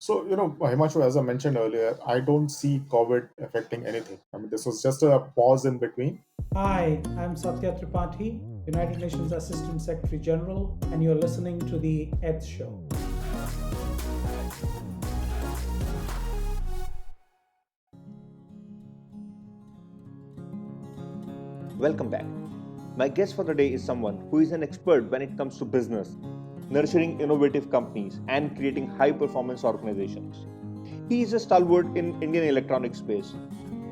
Himanshu, as I mentioned earlier, I don't see COVID affecting anything. I mean, this was just a pause in between. Hi, I'm Satya Tripathi, United Nations Assistant Secretary General, and you're listening to the TEDS Show. Welcome back. My guest for the day is someone who is an expert when it comes to business, nurturing innovative companies, and creating high performance organizations. He is a stalwart in Indian electronic space,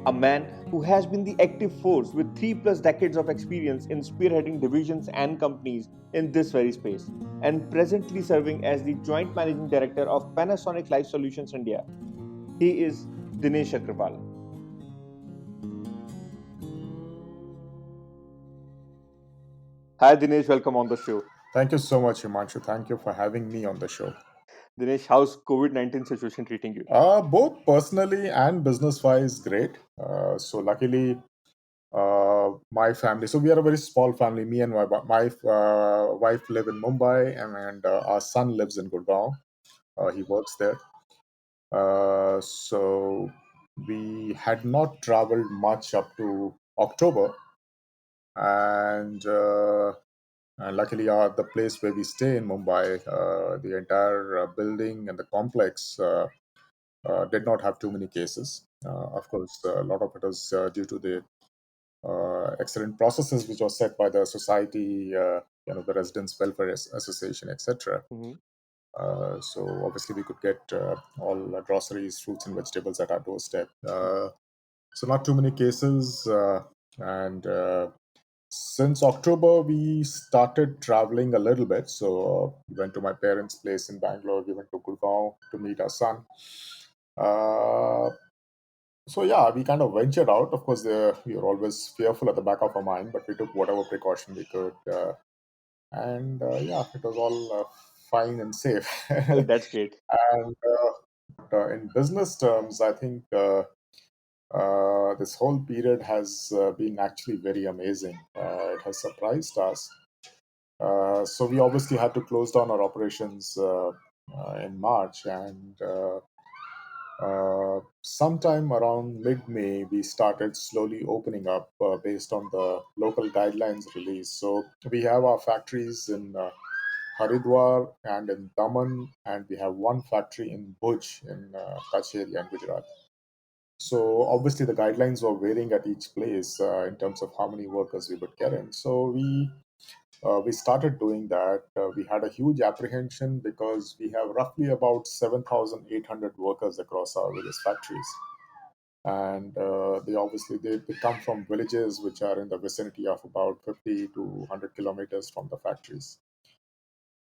a man who has been the active force with 3+ decades of experience in spearheading divisions and companies in this very space, and presently serving as the joint managing director of Panasonic Life Solutions India. He is Dinesh Aggarwal. Hi Dinesh, welcome on the show. Thank you so much, Himanshu. Thank you for having me on the show. Dinesh, how's COVID-19 situation treating you? Both personally and business-wise, great. Luckily, my family. So we are a very small family. Me and my wife live in Mumbai, and our son lives in Gurgaon. He works there. So we had not traveled much up to October, and luckily, the place where we stay in Mumbai, the entire building and the complex did not have too many cases. Of course, a lot of it was due to the excellent processes which were set by the society, the Residents Welfare Association, etc. Mhm. So obviously, we could get all groceries, fruits, and vegetables at our doorstep. So not too many cases, and since October, we started traveling a little bit. So we went to my parents' place in Bangalore. We went to Gurgaon to meet our son. Uh, so yeah, we kind of ventured out. Of course, we were always fearful at the back of our mind, but we took whatever precaution we could, and yeah, it was all fine and safe. Well, and that's great. in business terms, I think this whole period has been actually very amazing. It has surprised us. So we obviously had to close down our operations in March, and sometime around mid-May, we started slowly opening up based on the local guidelines released. So we have our factories in Haridwar and in Daman, and we have one factory in Bhuj in Kutch area in Gujarat. So obviously the guidelines were varying at each place in terms of how many workers we would get in. So we started doing that. We had a huge apprehension because we have roughly about 7,800 workers across our various factories, and they come from villages which are in the vicinity of about 50 to 100 kilometers from the factories.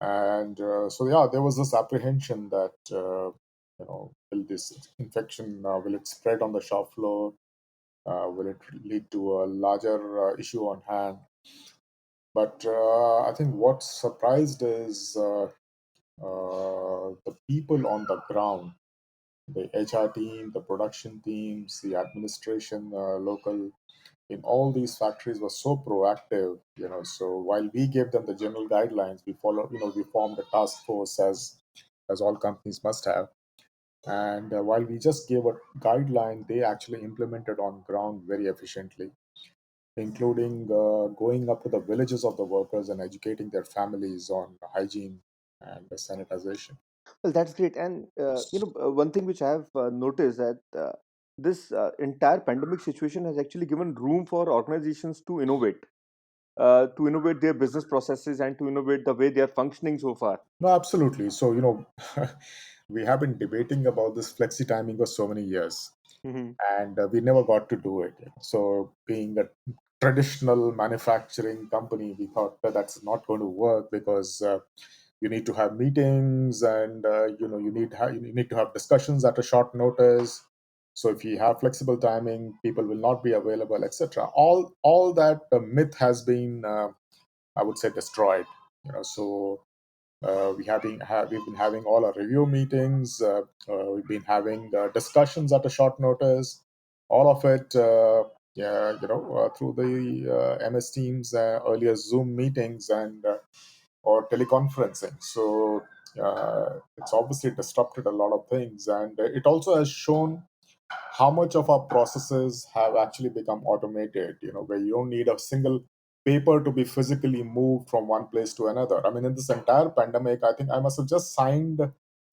And so yeah, there was this apprehension that will this infection will it spread on the shop floor? Will it lead to a larger issue on hand? But I think what surprised is the people on the ground, the HR team, the production teams, the administration, local in all these factories were so proactive. So while we gave them the general guidelines, we followed. We formed a task force as all companies must have. And while we just gave a guideline, they actually implemented on ground very efficiently, including going up to the villages of the workers and educating their families on hygiene and sanitization. Well, that's great. And one thing which I have noticed that this entire pandemic situation has actually given room for organizations to innovate their business processes and to innovate the way they are functioning so far. No, absolutely. So, we have been debating about this flexi timing for so many years, Hmm. and we never got to do it. So, being a traditional manufacturing company, we thought that that's not going to work because you need to have meetings, and you need to have discussions at a short notice. So, if you have flexible timing, people will not be available, etc. All that myth has been, I would say, destroyed. So we've been having all our review meetings. We've been having discussions at a short notice. All of it, yeah, through the MS Teams, earlier Zoom meetings, and or teleconferencing. So It's obviously disrupted a lot of things, and it also has shown how much of our processes have actually become automated, where you don't need a single paper to be physically moved from one place to another. I mean, in this entire pandemic, I think I must have just signed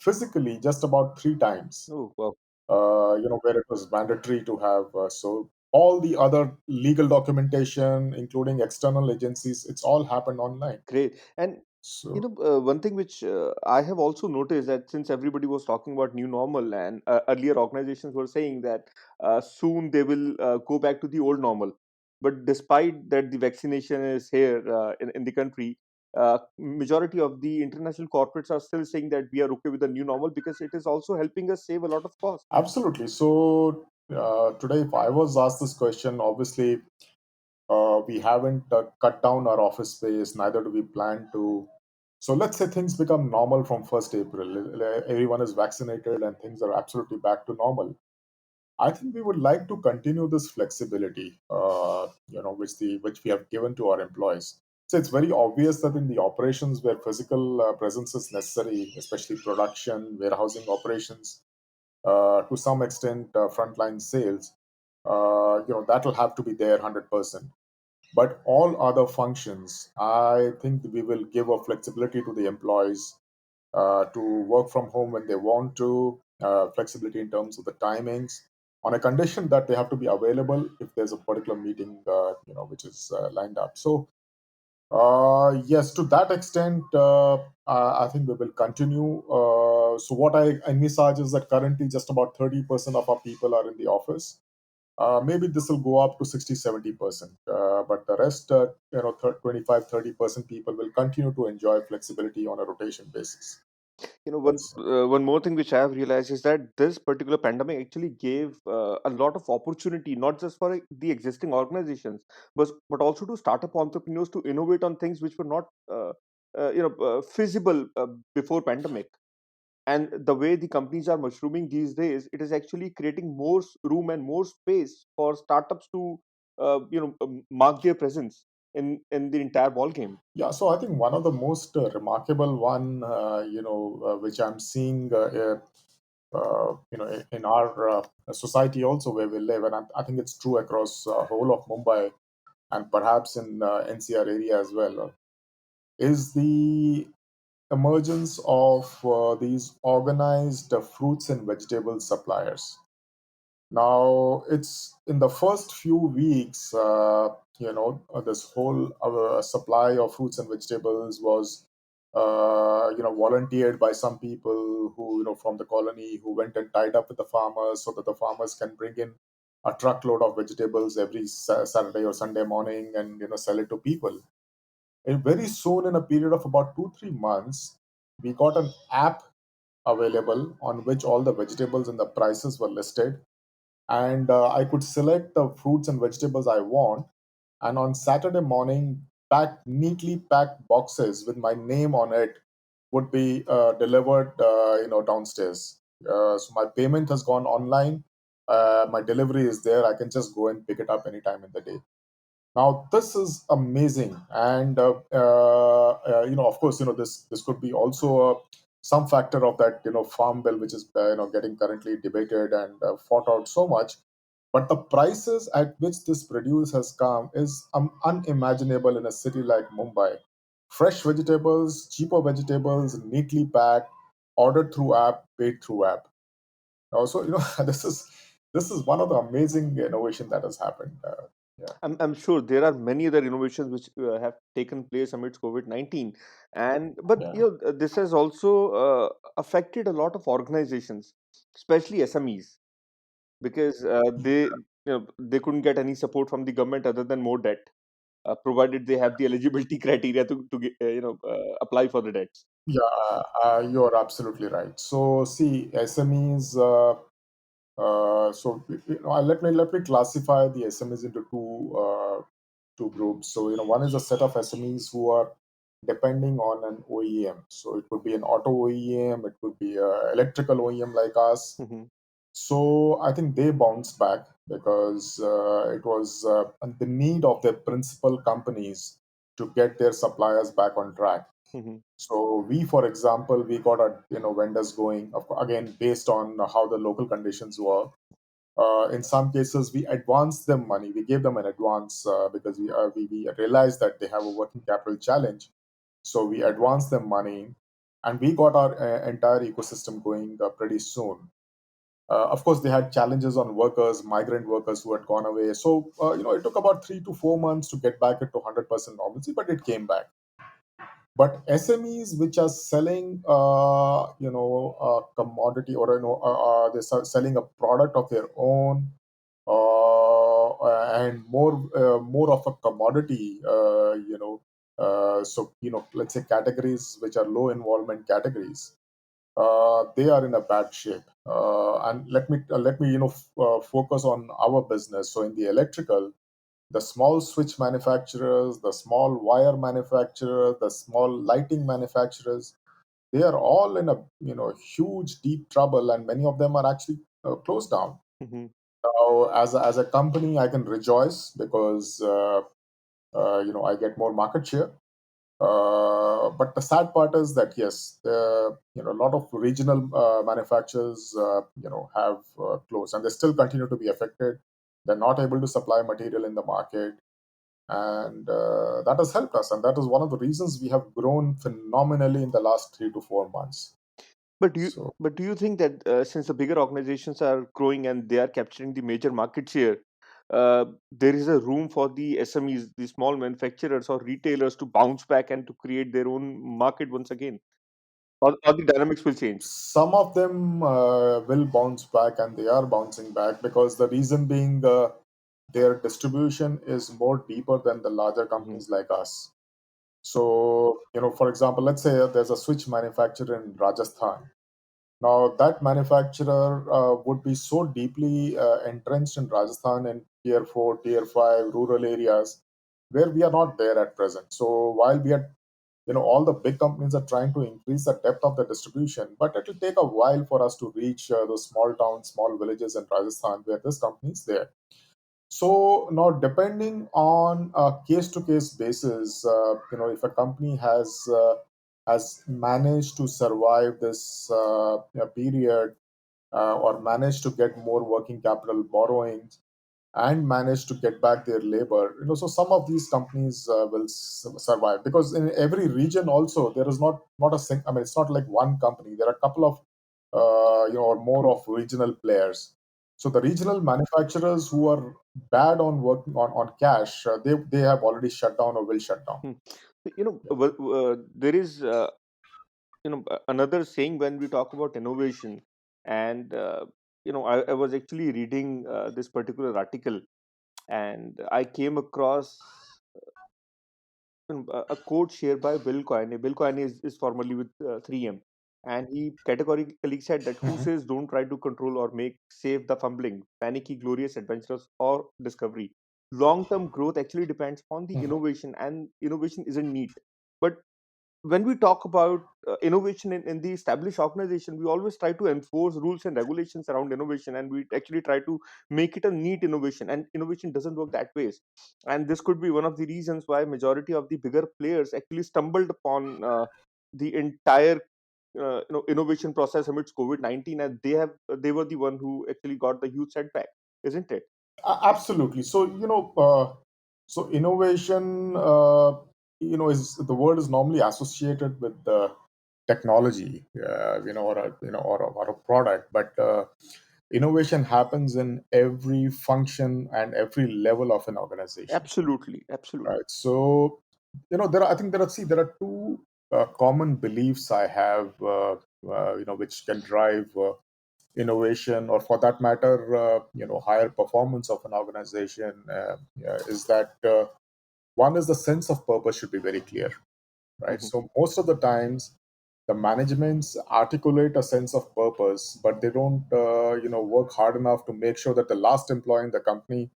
physically just about 3 times, Oh, wow, where it was mandatory to have. So all the other legal documentation, including external agencies, it's all happened online. great. And So one thing which I have also noticed, that since everybody was talking about new normal, and earlier organizations were saying that soon they will go back to the old normal. But despite that, the vaccination is here in the country. Majority of the international corporates are still saying that we are okay with the new normal because it is also helping us save a lot of cost. absolutely. So today, if I was asked this question, obviously we haven't cut down our office space, neither do we plan to. So let's say things become normal from 1st April. Everyone is vaccinated and things are absolutely back to normal. I think we would like to continue this flexibility, which we have given to our employees. So it's very obvious that in the operations where physical presence is necessary, especially production, warehousing operations, to some extent, frontline sales, that will have to be there 100%. But all other functions, I think we will give a flexibility to the employees to work from home when they want to, flexibility in terms of the timings, on a condition that they have to be available if there's a particular meeting, which is lined up. So, yes, to that extent, I think we will continue. So, what I envisage is that currently just about 30% of our people are in the office. Maybe this will go up to 60-70%, but the rest, 25-30% people will continue to enjoy flexibility on a rotation basis. One That's one more thing which I have realized is that this particular pandemic actually gave a lot of opportunity, not just for the existing organizations, but also to startup entrepreneurs to innovate on things which were not feasible before pandemic. And the way the companies are mushrooming these days, it is actually creating more room and more space for startups to mark their presence in the entire ball game. Yeah. So I think one of the most remarkable one, which I'm seeing, in our society also where we live, and I think it's true across whole of Mumbai and perhaps in NCR area as well, is the emergence of these organized fruits and vegetable suppliers. Now, it's in the first few weeks, this whole supply of fruits and vegetables was, volunteered by some people who, from the colony who went and tied up with the farmers so that the farmers can bring in a truckload of vegetables every Saturday or Sunday morning and, sell it to people. And very soon, in a period of about 2-3 months, we got an app available on which all the vegetables and the prices were listed, and I could select the fruits and vegetables I want. And on Saturday morning, neatly packed boxes with my name on it would be delivered, downstairs. So my payment has gone online. My delivery is there. I can just go and pick it up anytime in the day. Now this is amazing, and of course, this could be also some factor of that, farm bill, which is getting currently debated and fought out so much. But the prices at which this produce has come is unimaginable in a city like Mumbai. Fresh vegetables, cheaper vegetables, neatly packed, ordered through app, paid through app. Also, this is one of the amazing innovation that has happened. Yeah, I'm sure there are many other innovations which have taken place amidst COVID-19, and but yeah. this has also affected a lot of organizations, especially SMEs, because they couldn't get any support from the government other than more debt, provided they have the eligibility criteria to get, apply for the debts. Yeah, you're absolutely right. So, see, SMEs. Let me classify the SMEs into two groups. So, one is a set of SMEs who are depending on an OEM. So, it could be an auto OEM, it could be a electrical OEM like us. Mhm. So, I think they bounced back because it was the need of their principal companies to get their suppliers back on track. Hmm. So we, for example, we got our vendors going, again based on how the local conditions were. In some cases, we advanced them money. We gave them an advance because we realized that they have a working capital challenge. So we advanced them money, and we got our entire ecosystem going pretty soon. Of course, they had challenges on workers, migrant workers who had gone away. So it took about 3 to 4 months to get back into 100% normalcy, but it came back. But SMEs which are selling, a commodity, or they're selling a product of their own, and more of a commodity, so let's say categories which are low involvement categories, they are in a bad shape. And let me focus on our business. So in the electrical, the small switch manufacturers, the small wire manufacturers, the small lighting manufacturers, they are all in a huge deep trouble, and many of them are actually closed down. Hmm. Now, as a company, I can rejoice because I get more market share. But the sad part is that yes, a lot of regional manufacturers have closed, and they still continue to be affected. They're not able to supply material in the market, and that has helped us, and that is one of the reasons we have grown phenomenally in the last 3 to 4 months. But do you So but do you think that since the bigger organizations are growing and they are capturing the major market share, there is a room for the SMEs, the small manufacturers or retailers, to bounce back and to create their own market once again, or the dynamics will change? some of them will bounce back, and they are bouncing back because the reason being, their distribution is more deeper than the larger Hmm. companies like us. So, for example, let's say there's a switch manufacturer in Rajasthan. Now, that manufacturer would be so deeply entrenched in Rajasthan and tier 4, tier 5 rural areas where we are not there at present. So, while we are, all the big companies are trying to increase the depth of the distribution, but it will take a while for us to reach those small towns, small villages in Rajasthan where this company is there. So now, depending on a case-to-case basis, if a company has managed to survive this period, or managed to get more working capital borrowings and manage to get back their labor, so some of these companies will survive, because in every region also there is not a I mean, it's not like one company. There are a couple of or more True. of regional players. So the regional manufacturers who are bad on working on cash, they have already shut down or will shut down. Hmm. There is another saying when we talk about innovation, and I was actually reading this particular article, and I came across a quote shared by Bill Coyne. Bill Coyne is formerly with 3M, and he categorically said that who Mhm. says don't try to control or make save the fumbling, panicky, glorious, adventurous, or discovery. Long term growth actually depends on the Mhm. innovation, and innovation isn't neat. But when we talk about innovation in the established organization, we always try to enforce rules and regulations around innovation, and we actually try to make it a neat innovation, and innovation doesn't work that ways. And this could be one of the reasons why majority of the bigger players actually stumbled upon the entire innovation process amidst COVID-19, and they were the one who actually got the huge setback, isn't it? Absolutely. So so innovation, is the word is normally associated with the technology, or a product, but innovation happens in every function and every level of an organization, Absolutely, absolutely. right? So I think there are two common beliefs I have, which can drive innovation, or for that matter, higher performance of an organization, is that one is the sense of purpose should be very clear, right? Mhm. So most of the times, the managements articulate a sense of purpose, but they don't, work hard enough to make sure that the last employee in the company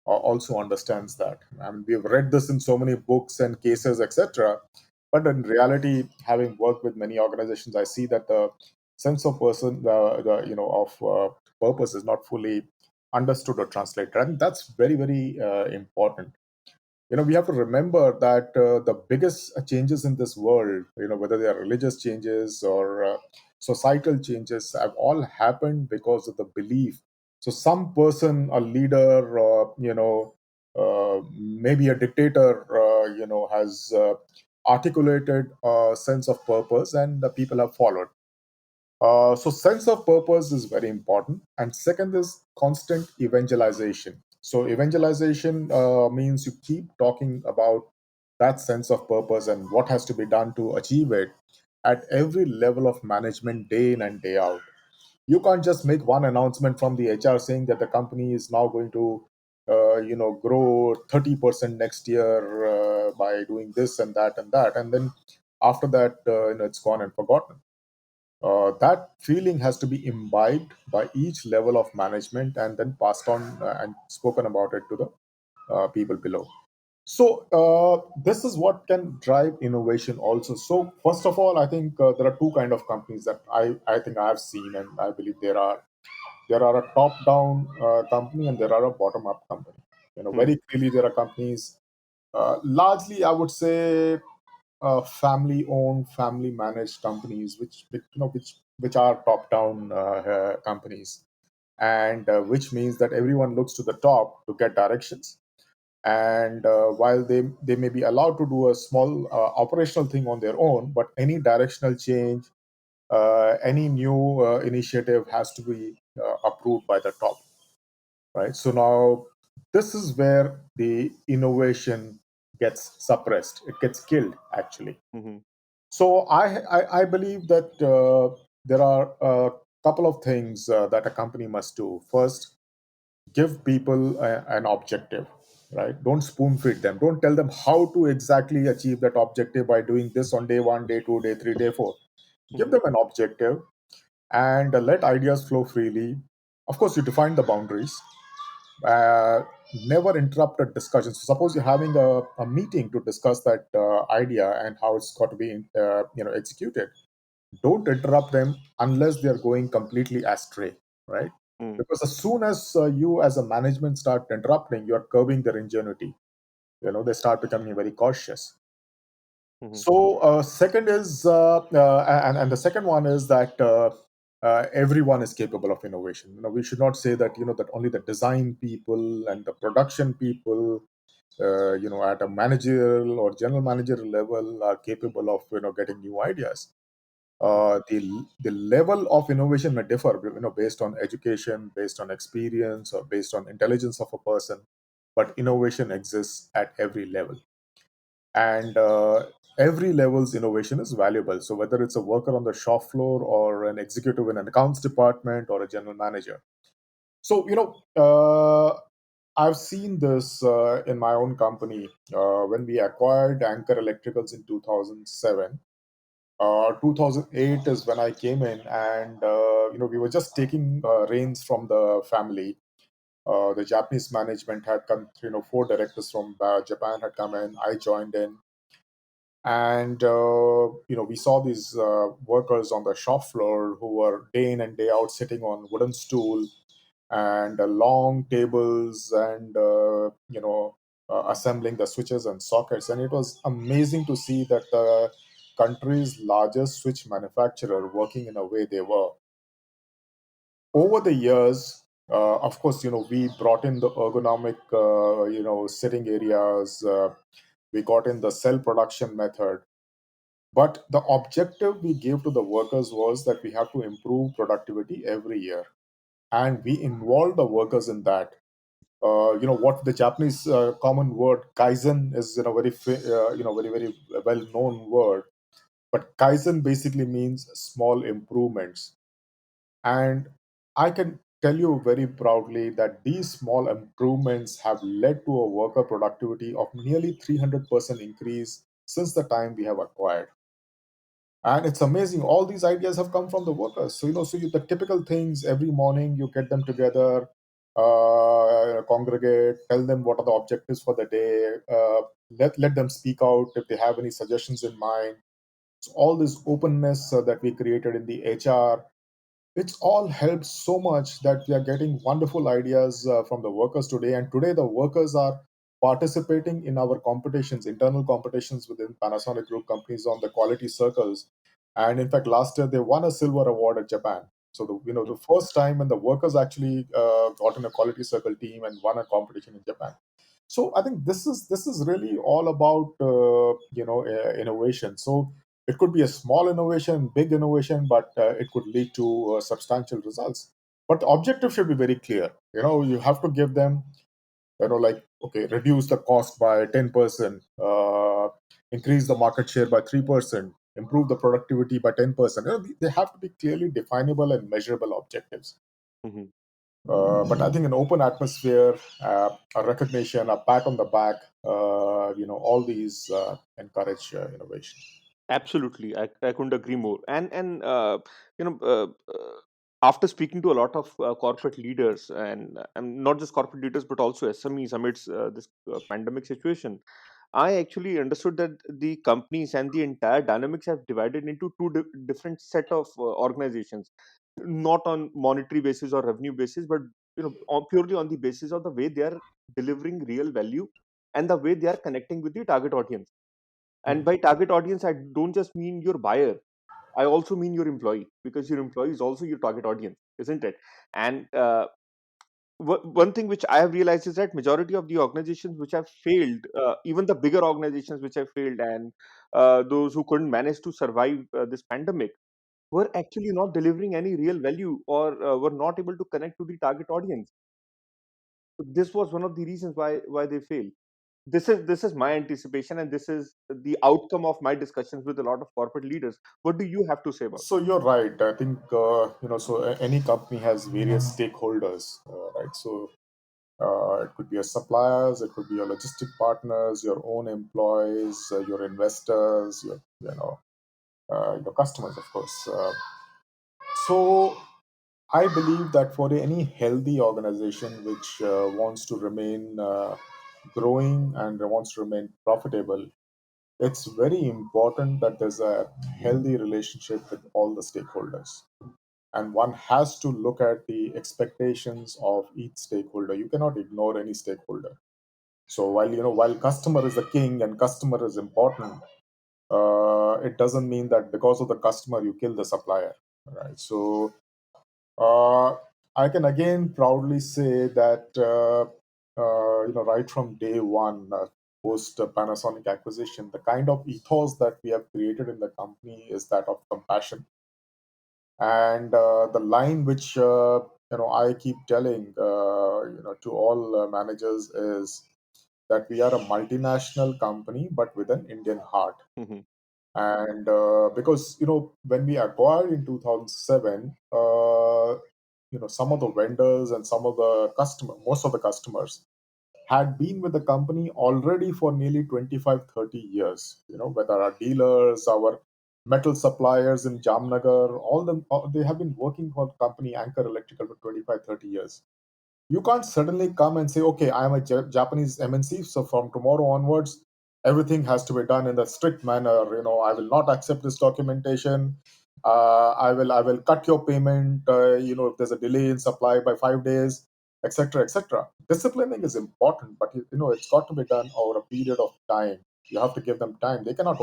also understands that. I mean, we've read this in so many books and cases, etc. But in reality, having worked with many organizations, I see that the sense of person, of purpose is not fully understood or translated. I think that's very, very important. We have to remember that the biggest changes in this world, whether they are religious changes or societal changes, have all happened because of the belief. So some person, a leader, maybe a dictator, has articulated a sense of purpose, and the people have followed. So sense of purpose is very important. And second is constant evangelization. So evangelization means you keep talking about that sense of purpose and what has to be done to achieve it at every level of management, day in and day out. You can't just make one announcement from the HR saying that the company is now going to grow 30% next year by doing this and that and that, and then after that, it's gone and forgotten. That feeling has to be imbibed by each level of management and then passed on and spoken about it to the people below. So, this is what can drive innovation also. So, first of all, I think there are two kind of companies that I think I have seen, and I believe there are a top-down company and there are a bottom-up company. Hmm. Very clearly there are companies, largely I would say family owned, family managed companies, which are top down companies, and which means that everyone looks to the top to get directions. And while they may be allowed to do a small operational thing on their own, but any directional change, any new initiative has to be approved by the top, right? So now this is where the innovation gets suppressed, it gets killed actually. Hmm. So I believe that there are a couple of things that a company must do. First, give people an objective, right? Don't spoon feed them. Don't tell them how to exactly achieve that objective by doing this on day one, day two, day three, day four. Give Hmm. them an objective and let ideas flow freely. Of course, you define the boundaries. Uh, Never interrupt a discussion. So suppose you're having a meeting to discuss that idea and how it's got to be executed. Don't interrupt them unless they're going completely astray, right? Hmm. Because as soon as you as a management start interrupting, you're curbing their ingenuity. They start becoming very cautious. Hmm. So second is and the second one is that everyone is capable of innovation. We should not say that that only the design people and the production people at a managerial or general manager level are capable of getting new ideas. Hmm. The level of innovation may differ, based on education, based on experience, or based on intelligence of a person. But innovation exists at every level, and every level's innovation is valuable. So whether it's a worker on the shop floor or an executive in an accounts department or a general manager. So I've seen this in my own company when we acquired Anchor Electricals in 2007. 2008 is when I came in, and we were just taking reins from the family. The Japanese management had come, four directors from Japan had come in. I joined in, and we saw these workers on the shop floor who were day in and day out sitting on wooden stool and long tables and assembling the switches and sockets. And it was amazing to see that the country's largest switch manufacturer working in a way they were. Over the years, of course, we brought in the ergonomic sitting areas. We got in the cell production method, but the objective we gave to the workers was that we have to improve productivity every year, and we involved the workers in that. What the Japanese common word kaizen is, very well known word. But kaizen basically means small improvements, and I can tell you very proudly that these small improvements have led to a worker productivity of nearly 300% increase since the time we have acquired. And it's amazing, all these ideas have come from the workers. So the typical things, every morning you get them together, congregate, tell them what are the objectives for the day, let them speak out if they have any suggestions in mind. So all this openness that we created in the HR, it's all helped so much that we are getting wonderful ideas from the workers today. And today the workers are participating in our competitions, internal competitions within Panasonic Group companies on the quality circles. And in fact, last year they won a silver award at Japan. So the first time when the workers actually got in a quality circle team and won a competition in Japan. So I think this is really all about innovation. So it could be a small innovation, big innovation, but it could lead to substantial results. But the objective should be very clear. You have to give them, like, okay, reduce the cost by 10%, increase the market share by 3%, improve the productivity by 10%. They have to be clearly definable and measurable objectives. Mhm. But I think an open atmosphere, a recognition, a pat on the back, all these encourage innovation. Absolutely, I couldn't agree more. And you know, after speaking to a lot of corporate leaders, and not just corporate leaders but also SMEs amidst this pandemic situation, I actually understood that the companies and the entire dynamics have divided into two different set of organizations, not on monetary basis or revenue basis, but purely on the basis of the way they are delivering real value and the way they are connecting with the target audience. And by target audience, I don't just mean your buyer, I also mean your employee, because your employee is also your target audience, isn't it? And one thing which I have realized is that majority of the organizations which have failed, even the bigger organizations which have failed, and those who couldn't manage to survive this pandemic, were actually not delivering any real value, or were not able to connect to the target audience. So this was one of the reasons why they failed. This is my anticipation, and this is the outcome of my discussions with a lot of corporate leaders. What do you have to say about So you're right. I think so any company has various stakeholders, right? So it could be your suppliers, it could be your logistic partners, your own employees, your investors, your customers, of course. So I believe that for any healthy organization which wants to remain growing and wants to remain profitable, it's very important that there's a healthy relationship with all the stakeholders. And one has to look at the expectations of each stakeholder. You cannot ignore any stakeholder. So while customer is the king and customer is important, it doesn't mean that because of the customer you kill the supplier, right? So uh, I can again proudly say that right from day one, post Panasonic acquisition, the kind of ethos that we have created in the company is that of compassion. And the line which I keep telling to all managers is that we are a multinational company but with an Indian heart. it? Hmm. And because when we acquired in 2007, some of the vendors and some of the customer most of the customers had been with the company already for nearly 25, 30 years. Whether our dealers, our metal suppliers in Jamnagar, they have been working for company Anchor Electrical for 25, 30 years. You can't suddenly come and say, okay, I am a Japanese MNC, so from tomorrow onwards, everything has to be done in the strict manner. I will not accept this documentation. I will cut your payment. If there's a delay in supply by 5 days, etc., etc. Disciplining is important, but it's got to be done over a period of time. You have to give them time. They cannot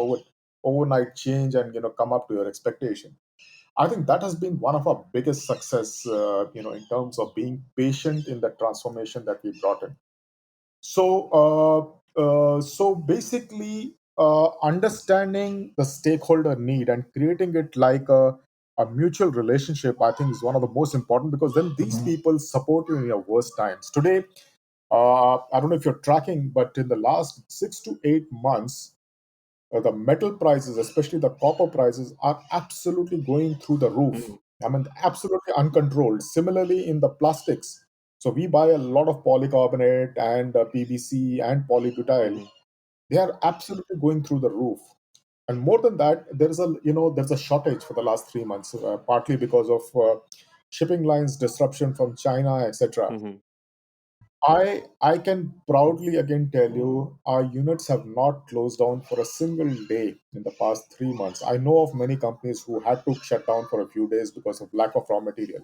overnight change and come up to your expectation. I think that has been one of our biggest success, in terms of being patient in the transformation that we brought in. So basically, understanding the stakeholder need and creating it like a mutual relationship, I think, is one of the most important, because then these people support you in your worst times. Today, I don't know if you're tracking, but in the last 6 to 8 months, the metal prices, especially the copper prices, are absolutely going through the roof. Hmm. I mean, absolutely uncontrolled. Similarly, in the plastics, so we buy a lot of polycarbonate and PVC and polybutyl. Hmm. They are absolutely going through the roof. And more than that, there's a shortage for the last 3 months, partly because of shipping lines disruption from China, etc. Hmm. I can proudly again tell you our units have not closed down for a single day in the past 3 months. I know of many companies who had to shut down for a few days because of lack of raw material.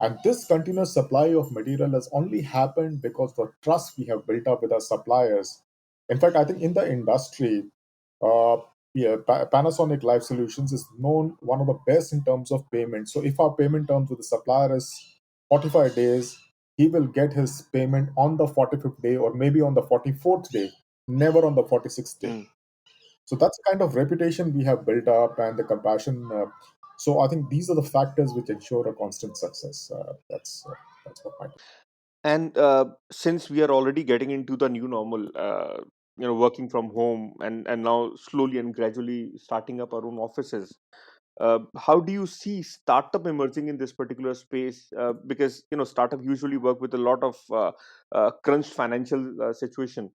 And this continuous supply of material has only happened because the trust we have built up with our suppliers. In fact, I think in the industry, uh, yeah, Panasonic Life Solutions is known one of the best in terms of payment. So if our payment terms with the supplier is 45 days, he will get his payment on the 45th day or maybe on the 44th day, never on the 46th day. Hmm. So that's the kind of reputation we have built up and the compassion. So I think these are the factors which ensure a constant success. That's what my. And since we are already getting into the new normal, working from home, and now slowly and gradually starting up our own offices, how do you see startup emerging in this particular space? Because startup usually work with a lot of crunched financial situation,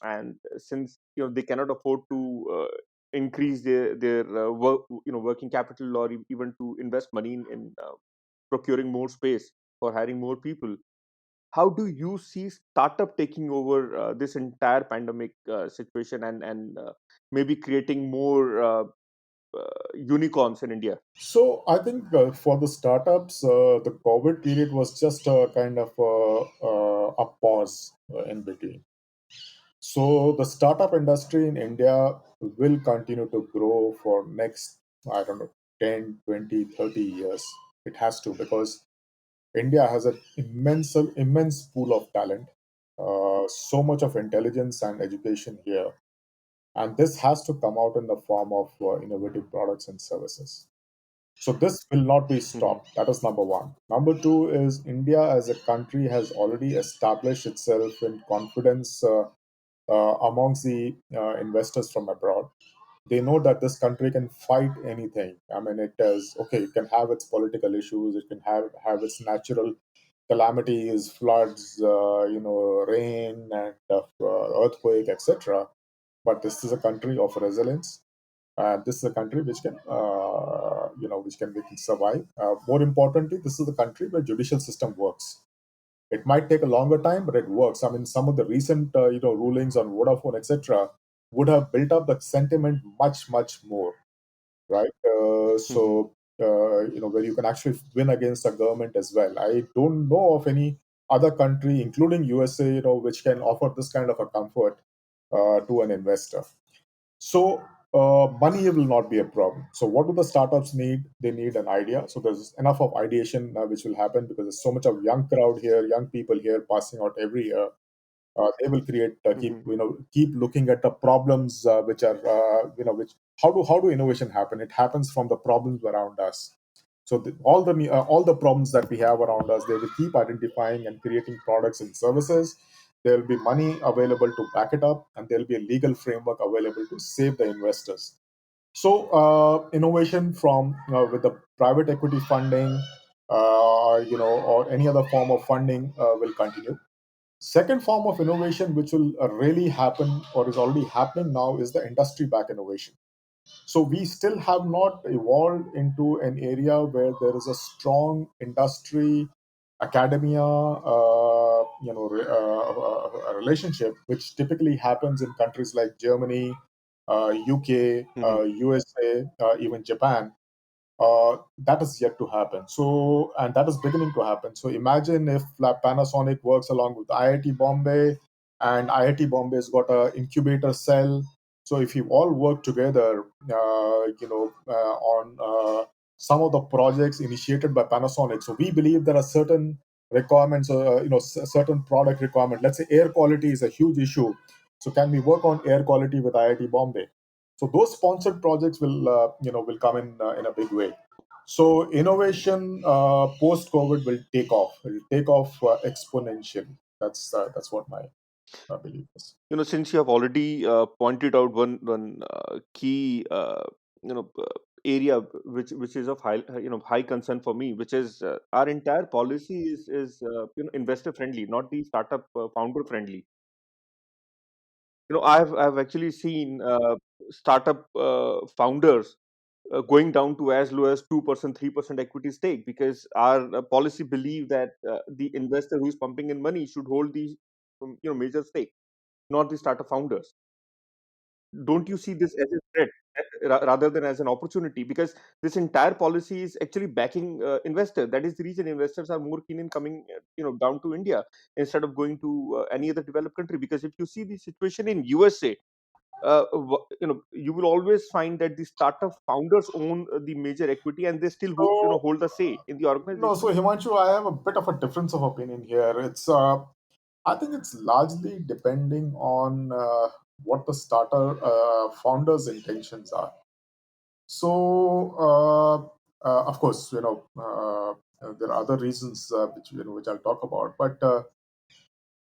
and since they cannot afford to increase their work, working capital, or even to invest money in procuring more space for hiring more people, how do you see startup taking over this entire pandemic situation, and maybe creating more unicorns in India? So I think for the startups, the COVID period was just a kind of a pause in between. So the startup industry in India will continue to grow for next, I don't know, 10, 20, 30 years. It has to because India has an immense pool of talent, so much of intelligence and education here. And this has to come out in the form of innovative products and services. So this will not be Hmm. stopped. That is number one. Number two is India as a country has already established itself in confidence amongst the investors from abroad. They know that this country can fight anything. I mean, it is okay. It can have its political issues. It can have its natural calamities, floods, rain and earthquake, etc. But this is a country of resilience. This is a country which can, we can survive. More importantly, this is a country where judicial system works. It might take a longer time, but it works. I mean, some of the recent, rulings on Vodafone, etc., would have built up that sentiment much more, right? Hmm. Where you can actually win against a government as well. I don't know of any other country, including USA, which can offer this kind of a comfort to an investor. So money will not be a problem. So what do the startups need? They need an idea. So there's enough of ideation which will happen because there's so much of young crowd here, young people here passing out every year. They will create Hmm. keep looking at the problems which are which how do innovation happen? It happens from the problems around us. So all the problems that we have around us, they will keep identifying and creating products and services. There will be money available to back it up, and there will be a legal framework available to save the investors. So innovation from with the private equity funding, or any other form of funding will continue. Second form of innovation, which will really happen or is already happening now, is the industry back innovation. So we still have not evolved into an area where there is a strong industry, academia, a relationship, which typically happens in countries like Germany, UK, Hmm. USA, even Japan. That is yet to happen. So, and that is beginning to happen. So, imagine if Panasonic works along with IIT Bombay, and IIT Bombay's got a incubator cell. So, if you all work together, on some of the projects initiated by Panasonic, so we believe there are certain requirements, certain product requirement. Let's say air quality is a huge issue. So, can we work on air quality with IIT Bombay? So those sponsored projects will come in a big way. So innovation post COVID will take off. It will take off exponentially. That's what my belief is. Since you have already pointed out one key area which is of high concern for me, which is our entire policy is investor friendly, not the startup founder friendly. I've actually seen startup founders going down to as low as 2%, 3% equity stake, because our policy believe that the investor who is pumping in money should hold the major stake, not the startup founders. don't you see this as a threat rather than as an opportunity? Because this entire policy is actually backing investors. That is the reason investors are more keen in coming, down to India instead of going to any other developed country. Because if you see the situation in USA, you will always find that the startup founders own the major equity, and they still So hold the say in the no, so organization. Himanshu, I have a bit of a difference of opinion here. I think it's largely depending on what the starter founder's intentions are. So, of course, there are other reasons which I'll talk about. But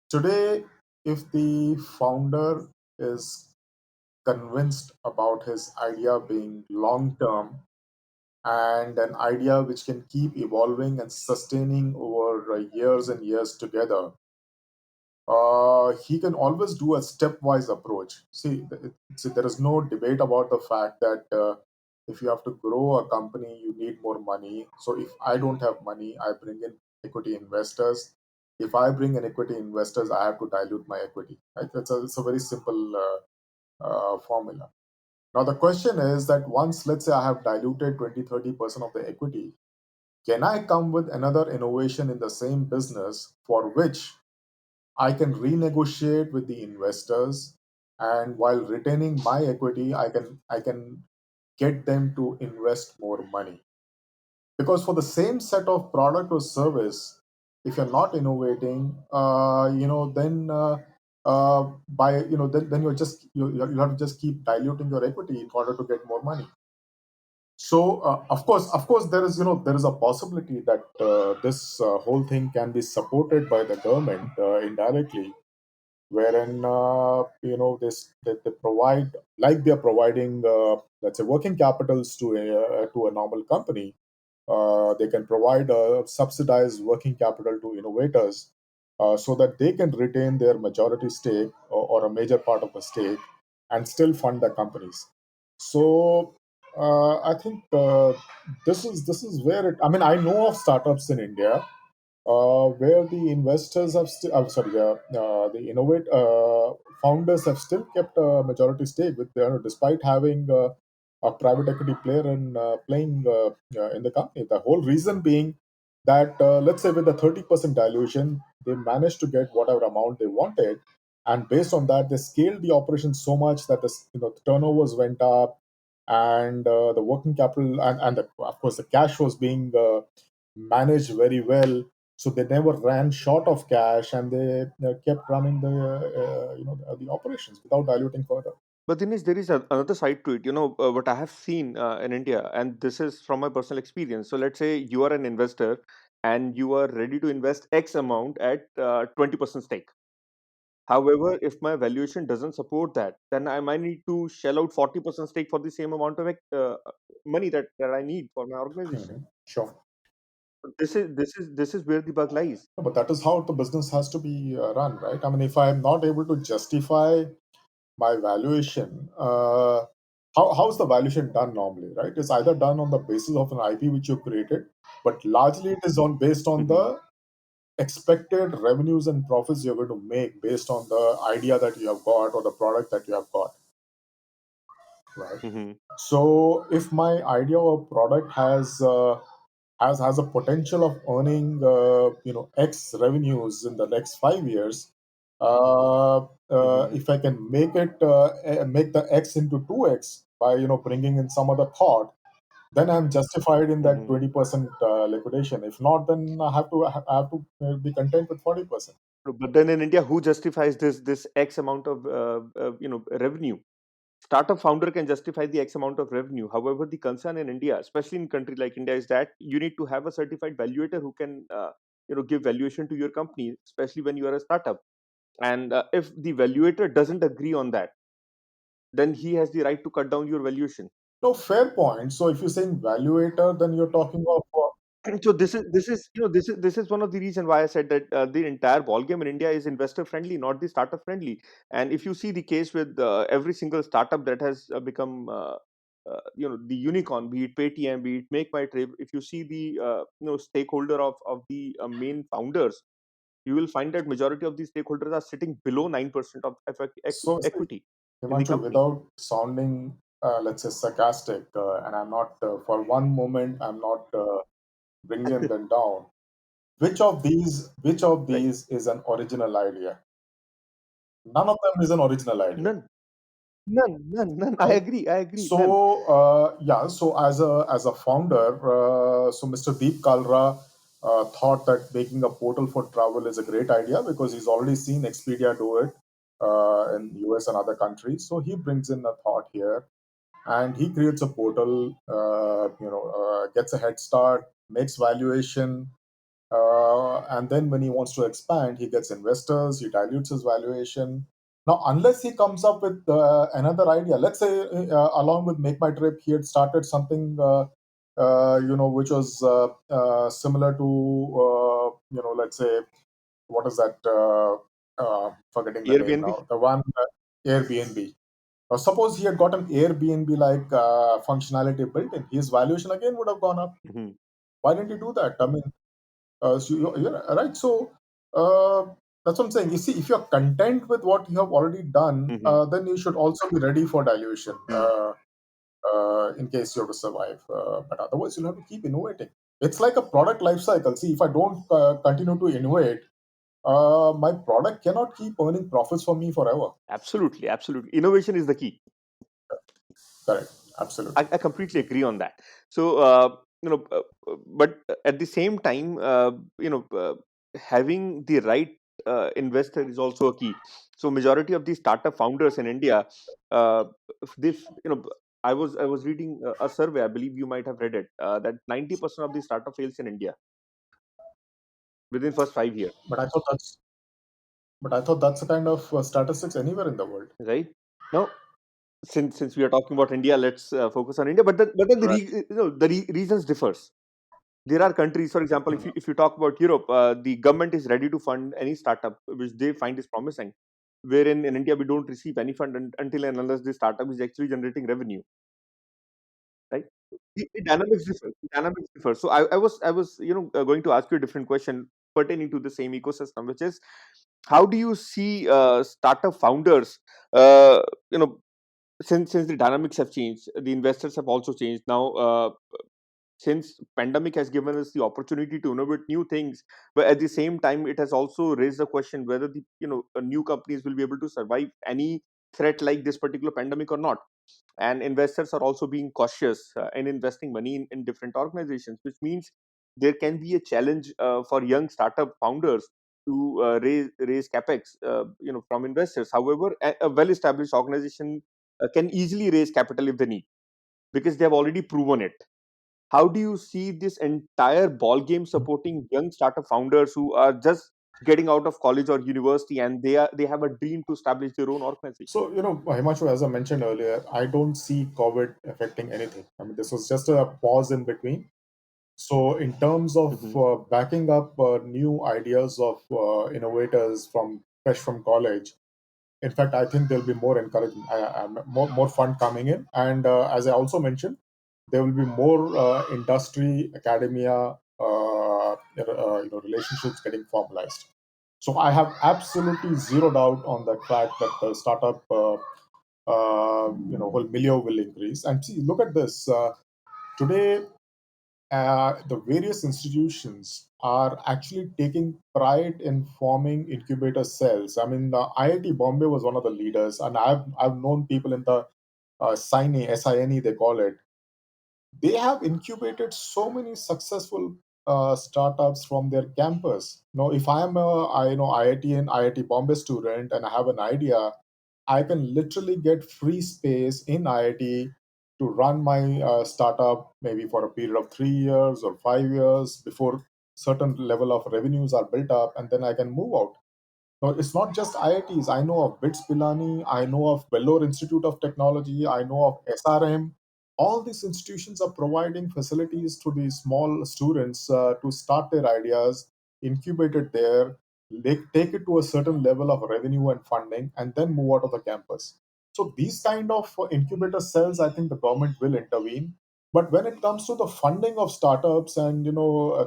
today, if the founder is convinced about his idea being long term and an idea which can keep evolving and sustaining over years and years together, he can always do a stepwise approach. There is no debate about the fact that if you have to grow a company, you need more money. So if I don't have money, I bring in equity investors. If I bring in equity investors, I have to dilute my equity. Right? It's a very simple formula. Now, the question is that once, let's say, I have diluted 20-30% of the equity, can I come with another innovation in the same business for which I can renegotiate with the investors, and while retaining my equity, I can get them to invest more money. Because for the same set of product or service, if you're not innovating, then you have to just keep diluting your equity in order to get more money. So of course, there is a possibility that this whole thing can be supported by the government indirectly, wherein they provide, like they're providing, let's say, working capitals to a normal company. They can provide subsidized working capital to innovators, so that they can retain their majority stake, or a major part of the stake, and still fund the companies. So I think this is where it. I mean, I know of startups in India where the investors have still, I'm sorry, the innovate founders have still kept a majority stake with, despite having a private equity player and playing in the company. The whole reason being that, let's say, with the 30% dilution, they managed to get whatever amount they wanted, and based on that, they scaled the operation so much that the turnovers went up, and the working capital, of course, the cash was being managed very well, so they never ran short of cash, and they kept running the operations without diluting further. But then there is another side to it. What I have seen in India, and this is from my personal experience. So let's say you are an investor and you are ready to invest X amount at 20% stake. However, if my valuation doesn't support that, then I might need to shell out 40% stake for the same amount of money that I need for my organization. Sure. This is where the bug lies. No, but that is how the business has to be run, right? I mean, if I am not able to justify my valuation, how's the valuation done normally, right? It's either done on the basis of an IP which you created, but largely it is on based on Hmm. the expected revenues and profits you're going to make based on the idea that you have got or the product that you have got, right? Hmm. So if my idea or product has a potential of earning X revenues in the next 5 years, Hmm. if I can make the X into 2X by bringing in some other thought, then I'm justified in that Hmm. 20% liquidation. If not, then I have to be content with 40%. But then in India, who justifies this X amount of revenue? Startup founder can justify the X amount of revenue. However, the concern in India, especially in country like India, is that you need to have a certified valuator who can give valuation to your company, especially when you are a startup. And if the valuator doesn't agree on that, then he has the right to cut down your valuation. No, fair point. So if you're saying valuator, then you're talking of So this is one of the reason why I said that the entire ball game in India is investor friendly, not the startup friendly. And if you see the case with every single startup that has become the unicorn, be it Paytm, be it Make My Trip, if you see the stakeholder of the main founders, you will find that majority of these stakeholders are sitting below 9% of so. equity. in the Himanshu, company. without sounding, let's say, sarcastic, and I'm not, for one moment, I'm not bringing them down. Which of Right. these is an original idea? None of them is an original idea, None, none. I right? agree. I agree. None. So yeah, so as a founder, so Mr. Deep Kalra thought that making a portal for travel is a great idea because he's already seen Expedia do it in US and other countries. So he brings in a thought here, and he creates a portal. Gets a head start, makes valuation, and then when he wants to expand, he gets investors, he dilutes his valuation. Now, unless he comes up with another idea, let's say along with Make My Trip, he had started something, which was similar to, let's say, what is that? Forgetting the name Airbnb. now. The one, Airbnb. Suppose he had got an Airbnb like functionality built in, his valuation again would have gone up. Hmm. Why didn't he do that? I mean, so you're right. So uh, that's what I'm saying. You see, if you're content with what you have already done, Hmm. then you should also be ready for dilution Hmm. in case you have to survive. But otherwise, you'll have to keep innovating. It's like a product life cycle. See, if I don't continue to innovate, my product cannot keep earning profits for me forever. Absolutely, absolutely. Innovation is the key. Correct. Absolutely. I completely agree on that. So, but at the same time, having the right investor is also a key. So, majority of the startup founders in India, uh, this, I was reading a survey. I believe you might have read it. That 90% of the startup fails in India within first 5 years. But I thought that's but I thought that's the kind of statistics anywhere in the world. Right now, since we are talking about India, let's focus on India. But then Right. the reasons differs. There are countries, for example, if you talk about Europe, the government is ready to fund any startup which they find is promising, wherein in India we don't receive any fund until and unless the startup is actually generating revenue, right? The dynamics differ. The dynamics differ. So I was going to ask you a different question pertaining to the same ecosystem, which is, how do you see startup founders, uh, you know since the dynamics have changed, the investors have also changed now. Since pandemic has given us the opportunity to innovate new things, but at the same time it has also raised the question whether the new companies will be able to survive any threat like this particular pandemic or not. And investors are also being cautious in investing money in different organizations, which means there can be a challenge for young startup founders to raise capex from investors. However, a well established organization can easily raise capital if they need, because they have already proven it. How do you see this entire ball game supporting young startup founders who are just getting out of college or university, and they have a dream to establish their own organization? So, Himanshu, as I mentioned earlier, I don't see COVID affecting anything. I mean, this was just a pause in between. So, in terms of Hmm. backing up new ideas of innovators from fresh from college, in fact, I think there'll be more encouragement, more fund coming in, and as I also mentioned, there will be more industry, academia, relationships getting formalized. So I have absolutely zero doubt on that fact that the startup, whole milieu will increase. And see, look at this. Today, the various institutions are actually taking pride in forming incubator cells. I mean, IIT Bombay was one of the leaders, and I've known people in the SINE, they call it. They have incubated so many successful startups from their campus. If I am a IIT and IIT Bombay student and I have an idea, I can literally get free space in IIT to run my startup maybe for a period of 3 years or 5 years before certain level of revenues are built up, and then I can move out. No, it's not just IITs. I know of BITS Pilani. I know of Vellore Institute of Technology. I know of SRM. All these institutions are providing facilities to the small students to start their ideas, incubate it there, take it to a certain level of revenue and funding, and then move out of the campus. So these kind of incubator cells, I think the government will intervene. But when it comes to the funding of startups and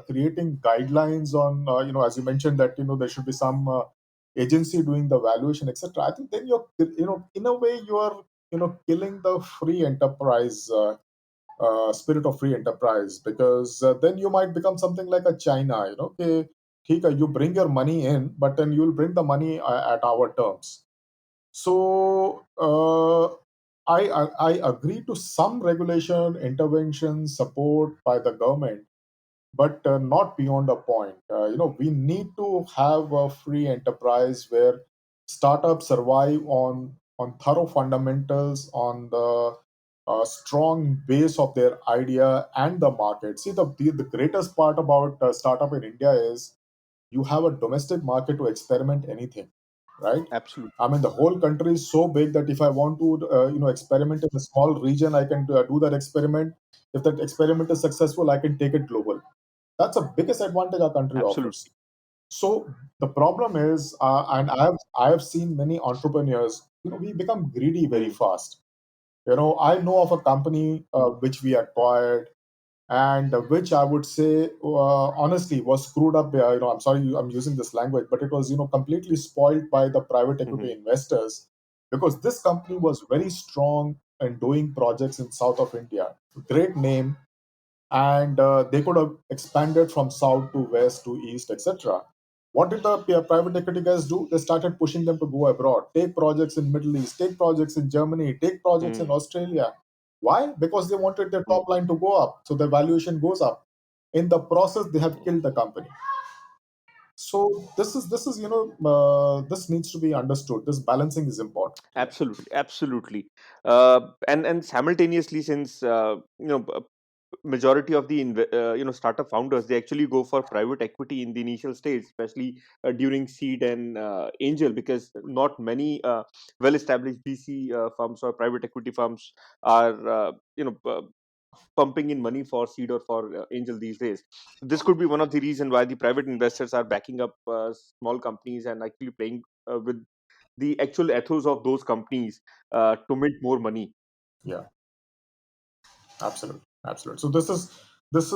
creating guidelines on as you mentioned that there should be some agency doing the valuation, etc. I think then you're, in a way you are, killing the free enterprise, spirit of free enterprise, because then you might become something like a China. Okay, ठीक है, you bring your money in, but then you'll bring the money at our terms. So I agree to some regulation, intervention, support by the government, but not beyond a point. We need to have a free enterprise where startups survive on thorough fundamentals, on the strong base of their idea and the market. See, the greatest part about startup in India is you have a domestic market to experiment anything, right? Absolutely. I mean, the whole country is so big that if I want to, experiment in a small region, I can do that experiment. If that experiment is successful, I can take it global. That's the biggest advantage our country offers. Absolutely. So the problem is, and I have seen many entrepreneurs. We become greedy very Hmm. fast. I know of a company which we acquired, and which I would say, honestly, was screwed up. I'm sorry, I'm using this language, but it was, completely spoiled by the private Hmm. equity investors, because this company was very strong in doing projects in south of India. Great name, and they could have expanded from south to west to east, etc. What did the private equity guys do? They started pushing them to go abroad, take projects in Middle East, take projects in Germany, take projects in Hmm. Australia. Why? Because they wanted their Hmm. top line to go up, so their valuation goes up. In the process, they have killed the company. So this is this needs to be understood. This balancing is important. Yeah. Absolutely, absolutely. And simultaneously, since majority of the startup founders, they actually go for private equity in the initial stage, especially during seed and angel, because not many well established VC firms or private equity firms are pumping in money for seed or for angel these days. This could be one of the reason why the private investors are backing up small companies and actually playing with the actual ethos of those companies to mint more money. Yeah. Absolutely, absolutely. So this is this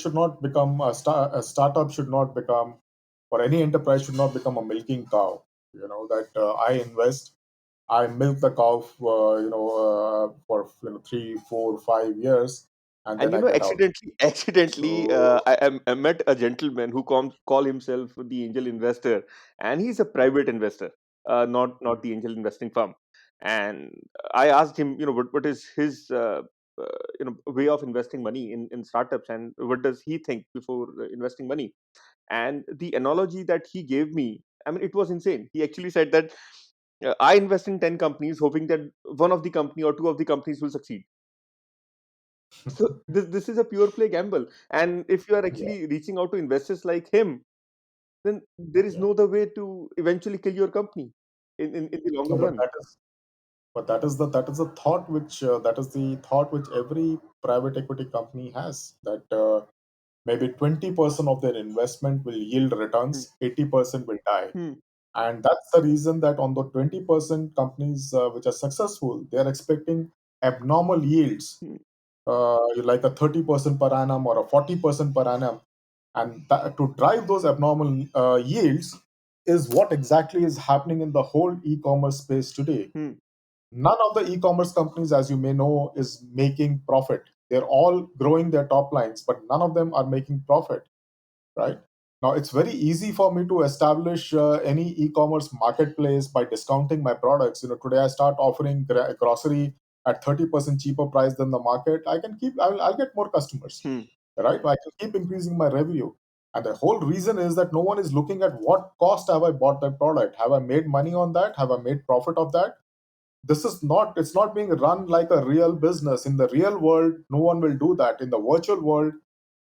should not become a startup should not become, or any enterprise should not become a milking cow. That I invest, I milk the cow, for 3, 4, 5 years, and And then I get out. accidentally, So I met a gentleman who call himself the angel investor, and he's a private investor, not the angel investing firm. And I asked him, what is his way of investing money in startups, and what does he think before investing money? And the analogy that he gave me, I mean, it was insane. He actually said that I invest in 10 companies, hoping that one of the company or two of the companies will succeed. So this is a pure play gamble. And if you are yeah, actually reaching out to investors like him, then there is yeah. no other way to eventually kill your company in the longer No, but run. that is the thought which every private equity company has, that maybe 20% of their investment will yield Hmm. returns, 80% will die. Hmm. And that's the reason that on the 20% companies which are successful, they are expecting abnormal yields, Hmm. like a 30% per annum or a 40% per annum. And to drive those abnormal yields is what exactly is happening in the whole e-commerce space today. Hmm. None of the e-commerce companies, as you may know, is making profit. They're all growing their top lines, but none of them are making profit, right? Now, it's very easy for me to establish any e-commerce marketplace by discounting my products. Today I start offering grocery at 30% cheaper price than the market. I'll get more customers, Hmm. right? I can keep increasing my revenue. And the whole reason is that no one is looking at what cost have I bought that product. Have I made money on that? Have I made profit of that? It's not being run like a real business. In the real world, no one will do that. In the virtual world,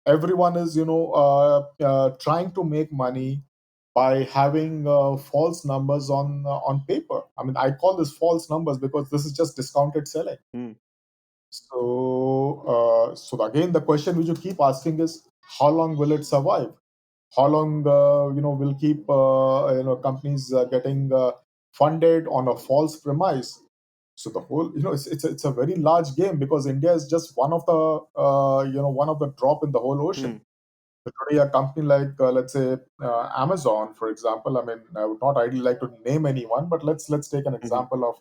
everyone is trying to make money by having false numbers on paper. I mean, I call this false numbers because this is just discounted selling. Hmm. So again, the question we should keep asking is, how long will it survive? How long will keep companies getting funded on a false premise? So the whole, it's a very large game, because India is just one of the drop in the whole Hmm. ocean. Today, a company like, let's say, Amazon, for example. I mean, I would not ideally like to name anyone, but let's take an Mhm. example of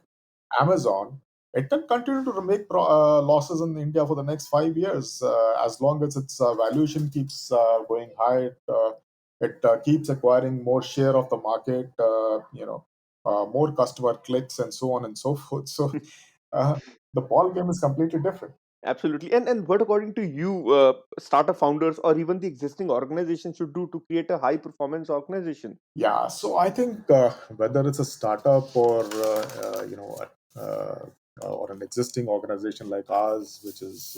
Amazon. It can continue to make losses in India for the next 5 years, as long as its valuation keeps going high. It keeps acquiring more share of the market, more customer clicks, and so on and so forth. So uh, the ball game is completely different. Absolutely. And what, according to you, startup founders or even the existing organization should do to create a high performance organization? Yeah, so I think whether it's a startup or or an existing organization like ours, which is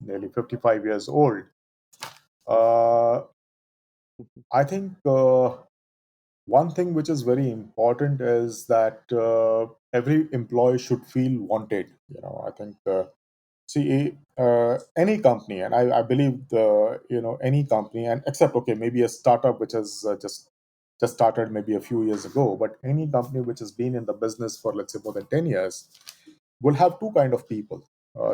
nearly 55 years old, uh, Mhm. I think one thing which is very important is that every employee should feel wanted. I think see, any company, and I believe any company, and except okay, maybe a startup which has just started maybe a few years ago, but any company which has been in the business for, let's say, more than 10 years will have two kind of people.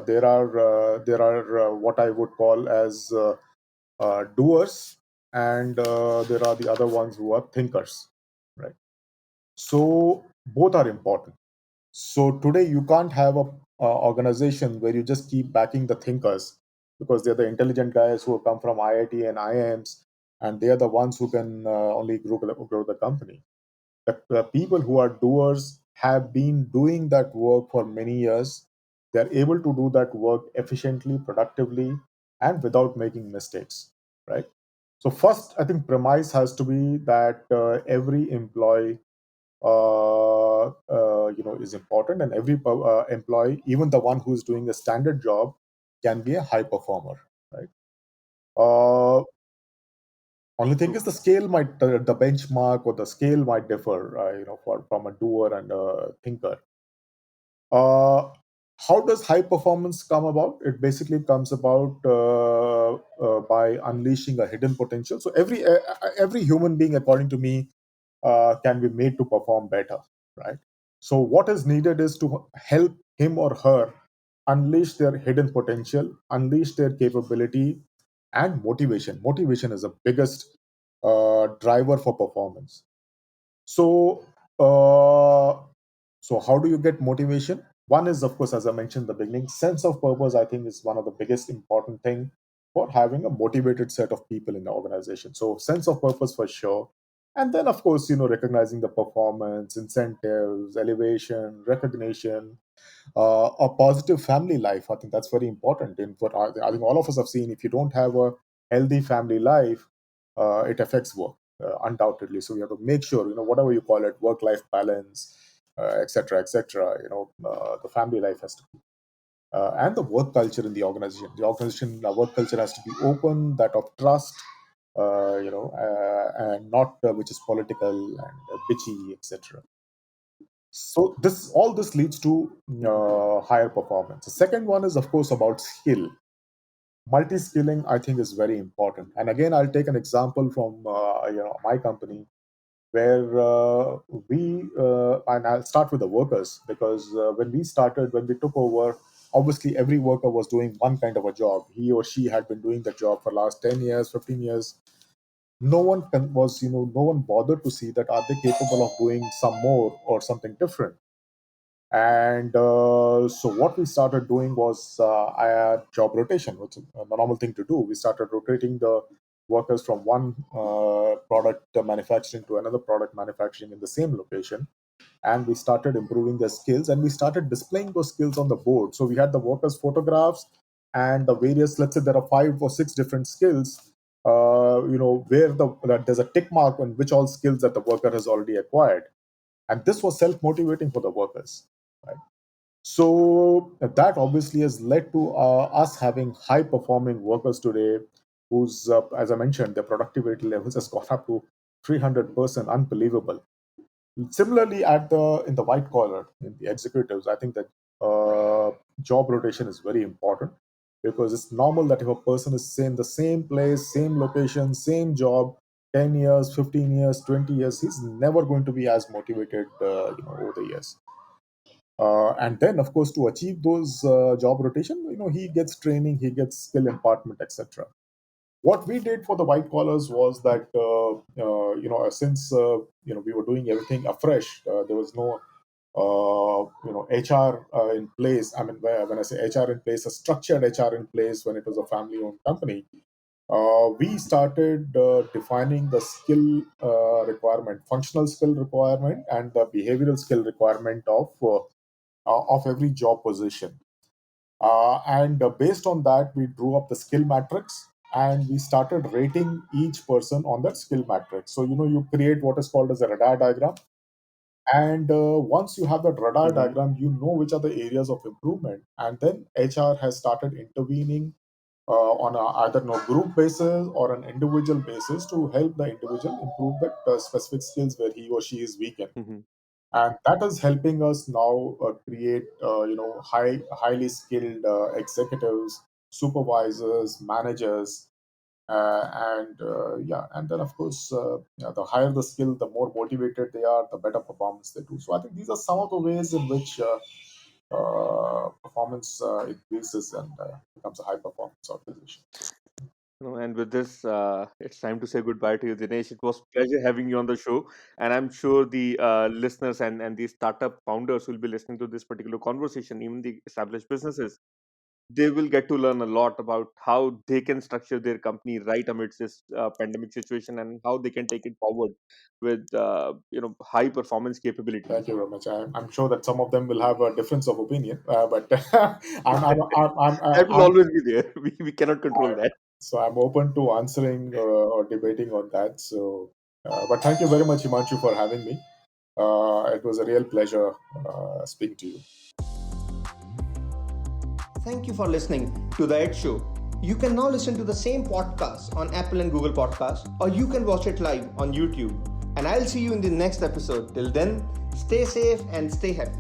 There are what I would call as doers, and there are the other ones who are thinkers, right? So both are important. So today you can't have a organization where you just keep backing the thinkers, because they're the intelligent guys who come from IIT and IIMs, and they are the ones who can only grow the company. The people who are doers have been doing that work for many years. They're able to do that work efficiently, productively, and without making mistakes, right? So first, I think premise has to be that every employee is important, and every employee, even the one who is doing a standard job, can be a high performer, right? uh, Only thing True. is the scale might the benchmark or the scale might differ, from a doer and a thinker. uh, how does high performance come about? It basically comes about by unleashing a hidden potential. So every human being, according to me, can be made to perform better, right? So what is needed is to help him or her unleash their hidden potential, unleash their capability, and motivation. Motivation is the biggest driver for performance. So, how do you get motivation? One is, of course, as I mentioned in the beginning, sense of purpose. I think is one of the biggest important thing for having a motivated set of people in the organization. So, sense of purpose for sure, and then, of course, recognizing the performance, incentives, elevation, recognition, a positive family life. I think that's very important. In what I think all of us have seen, if you don't have a healthy family life, it affects work undoubtedly. So we have to make sure, whatever you call it, work-life balance, etc., etc. The family life has to be, and the work culture in the organization. The organization work culture has to be open, that of trust, and not which is political and bitchy, etc. So this leads to higher performance. The second one is, of course, about skill. Multi-skilling, I think, is very important. And again, I'll take an example from my company, where and I'll start with the workers, because when we took over, obviously every worker was doing one kind of a job. He or she had been doing the job for last 10 years, 15 years. No one bothered to see that are they capable of doing some more or something different. And so what we started doing was I had job rotation, which is a normal thing to do. We started rotating the workers from one product manufacturing to another product manufacturing in the same location. And we started improving their skills, and we started displaying those skills on the board. So we had the workers' photographs and the various, let's say there are 5 or 6 different skills, where that there's a tick mark on which all skills that the worker has already acquired. And this was self-motivating for the workers, right? So that obviously has led to us having high performing workers today, whose, as I mentioned, their productivity levels has gone up to 300%. Unbelievable. Similarly, at the in the white collar, in the executives, I think that job rotation is very important, because it's normal that if a person is in the same place, same location, same job, 10 years, 15 years, 20 years, he's never going to be as motivated over the years. And then, of course, to achieve those job rotation, he gets training, he gets skill impartment, etc. What we did for the white collars was that since we were doing everything afresh, there was no HR in place. I mean, when I say HR in place, a structured HR in place when it was a family-owned company. We started defining the skill requirement, functional skill requirement, and the behavioral skill requirement of every job position. And based on that, we drew up the skill matrix, and we started rating each person on that skill matrix. So you create what is called as a radar diagram, and once you have that radar Mm-hmm. diagram, you know which are the areas of improvement, and then HR has started intervening on either no group basis or an individual basis to help the individual improve the specific skills where he or she is weak in. Mm-hmm. And that is helping us now create highly skilled executives, supervisors, managers, and then of course, the higher the skill, the more motivated they are, the better performance they do. So I think these are some of the ways in which performance increases and becomes a high performance organization. And with this, it's time to say goodbye to you, Dinesh. It was pleasure having you on the show, and I'm sure the listeners and the startup founders who will be listening to this particular conversation, even the established businesses, they will get to learn a lot about how they can structure their company right amidst this pandemic situation, and how they can take it forward with high performance capabilities. Thank you very much. I'm sure that some of them will have a difference of opinion, but That will always be there. We cannot control that. I'm open to answering or debating on that. So, but thank you very much, Himanshu, for having me. It was a real pleasure speaking to you. Thank you for listening to The Ed Show. You can now listen to the same podcast on Apple and Google Podcasts, or you can watch it live on YouTube. And I'll see you in the next episode. Till then, stay safe and stay happy.